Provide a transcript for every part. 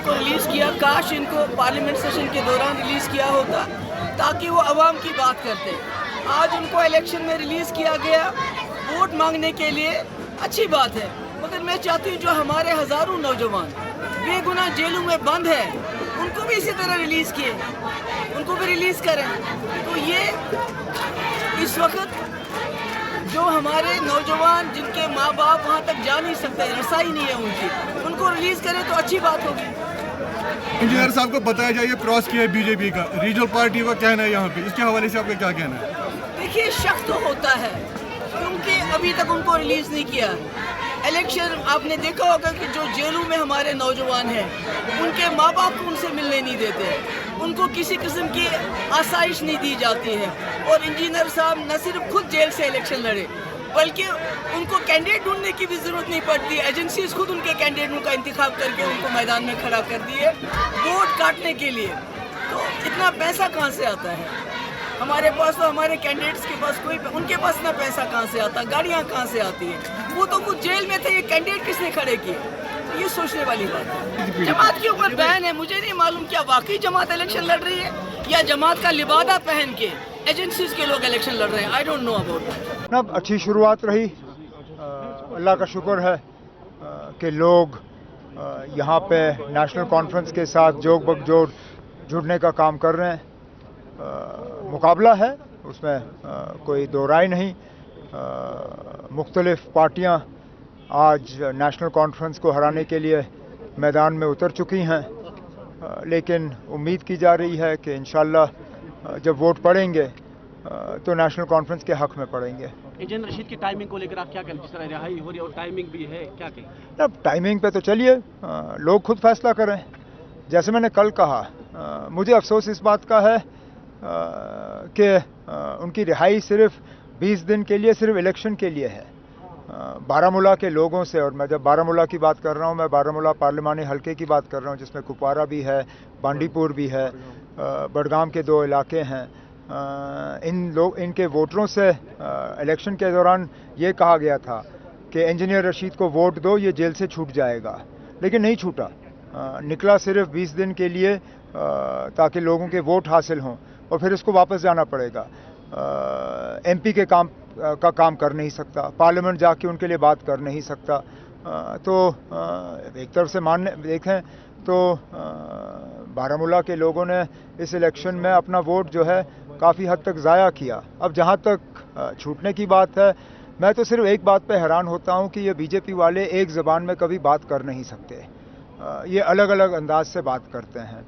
इनको रिलीज़ किया, काश इनको पार्लियामेंट सेशन के दौरान रिलीज़ किया होता ताकि वो आवाम की बात करते। आज उनको इलेक्शन में रिलीज़ किया गया वोट मांगने के लिए, अच्छी बात है, मगर मैं चाहती हूँ जो हमारे हज़ारों नौजवान बेगुनाह जेलों में बंद है उनको भी इसी तरह रिलीज़ किए, उनको भी रिलीज़ करें। तो ये इस वक्त जो हमारे नौजवान जिनके माँ बाप वहाँ तक जा नहीं सकते, रसाई नहीं है उनकी, उनको रिलीज़ करें तो अच्छी बात होगी। इंजीनियर साहब को बताया जाए क्रॉस किया है बीजेपी का, रीजनल पार्टी का कहना है यहाँ पे, इसके हवाले से आपका क्या कहना है? देखिए शक तो होता है क्योंकि अभी तक उनको रिलीज़ नहीं किया। इलेक्शन आपने देखा होगा कि जो जेलों में हमारे नौजवान हैं उनके माँ बाप को उनसे मिलने नहीं देते, उनको किसी किस्म की आसाइश नहीं दी जाती है। और इंजीनियर साहब न सिर्फ खुद जेल से इलेक्शन लड़े बल्कि उनको कैंडिडेट ढूंढने की भी ज़रूरत नहीं पड़ती, एजेंसीज खुद उनके कैंडिडेटों का इंतखाब करके उनको मैदान में खड़ा कर दिए वोट काटने के लिए। तो इतना पैसा कहाँ से आता है हमारे पास? तो हमारे कैंडिडेट्स के पास उनके पास ना पैसा कहाँ से आता, गाड़ियाँ कहाँ से आती है? वो तो कुछ जेल में थे, ये कैंडिडेट किसने खड़े किए? तो ये सोचने वाली बात है। जमात के ऊपर बैन है, मुझे नहीं मालूम क्या वाकई जमात इलेक्शन लड़ रही है या जमात का लिबादा पहन के एजेंसीज के लोग इलेक्शन लड़ रहे हैं। I don't know about that. अब अच्छी शुरुआत रही, अल्लाह का शुक्र है कि लोग यहाँ पे नेशनल कॉन्फ्रेंस के साथ जोग बगजोड़ जुड़ने का काम कर रहे हैं। मुकाबला है, उसमें कोई दो राय नहीं। मुख्तलिफ पार्टियाँ आज नेशनल कॉन्फ्रेंस को हराने के लिए मैदान में उतर चुकी हैं, लेकिन उम्मीद की जा रही है कि इंशाअल्लाह जब वोट पड़ेंगे तो नेशनल कॉन्फ्रेंस के हक में पड़ेंगे। इंजीनियर रशीद की टाइमिंग को लेकर आप क्या कहें? जिस तरह रिहाई हो रही है और टाइमिंग भी है, क्या कहें? अब टाइमिंग पे तो चलिए लोग खुद फैसला करें। जैसे मैंने कल कहा, मुझे अफसोस इस बात का है कि उनकी रिहाई सिर्फ 20 दिन के लिए, सिर्फ इलेक्शन के लिए है। बारामूला के लोगों से, और मैं जब बारामूला की बात कर रहा हूँ, मैं बारामूला पार्लिमानी हलके की बात कर रहा हूँ जिसमें कुपवारा भी है, बांडीपुर भी है, बडगाम के 2 इलाके हैं। इनके वोटरों से इलेक्शन के दौरान ये कहा गया था कि इंजीनियर रशीद को वोट दो, ये जेल से छूट जाएगा, लेकिन नहीं छूटा। निकला सिर्फ 20 दिन के लिए ताकि लोगों के वोट हासिल हों और फिर इसको वापस जाना पड़ेगा। एमपी के काम कर नहीं सकता, पार्लियामेंट जाके उनके लिए बात कर नहीं सकता। तो एक तरफ से देखें तो बारामूला के लोगों ने इस इलेक्शन में अपना वोट जो है काफ़ी हद तक ज़ाया किया। अब जहाँ तक छूटने की बात है, मैं तो सिर्फ एक बात पे हैरान होता हूँ कि ये बीजेपी वाले एक ज़बान में कभी बात कर नहीं सकते, ये अलग अलग अंदाज से बात करते हैं।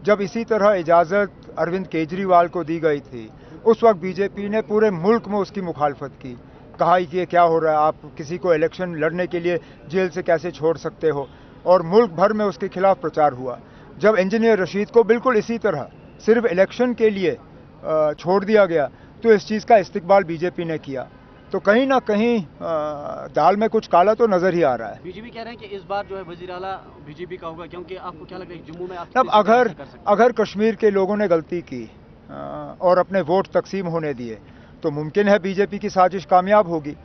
जब इसी तरह इजाज़त अरविंद केजरीवाल को दी गई थी, उस वक्त बीजेपी ने पूरे मुल्क में उसकी मुखालफत की, कहा कि ये क्या हो रहा है, आप किसी को इलेक्शन लड़ने के लिए जेल से कैसे छोड़ सकते हो, और मुल्क भर में उसके खिलाफ प्रचार हुआ। जब इंजीनियर रशीद को बिल्कुल इसी तरह सिर्फ इलेक्शन के लिए छोड़ दिया गया तो इस चीज़ का इस्तकबाल बीजेपी ने किया। तो कहीं ना कहीं दाल में कुछ काला तो नज़र ही आ रहा है। बीजेपी कह रहे हैं कि इस बार जो है वज़ीर आला बीजेपी का होगा, क्योंकि आपको क्या लगता है जम्मू में आप अब अगर कश्मीर के लोगों ने गलती की और अपने वोट तकसीम होने दिए तो मुमकिन है बीजेपी की साजिश कामयाब होगी।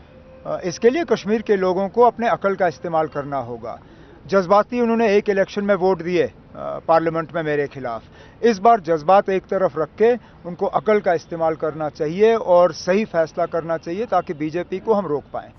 इसके लिए कश्मीर के लोगों को अपने अकल का इस्तेमाल करना होगा। जज्बाती उन्होंने एक इलेक्शन में वोट दिए पार्लियामेंट में मेरे खिलाफ, इस बार जज्बात एक तरफ रख के उनको अकल का इस्तेमाल करना चाहिए और सही फैसला करना चाहिए ताकि बीजेपी को हम रोक पाएं।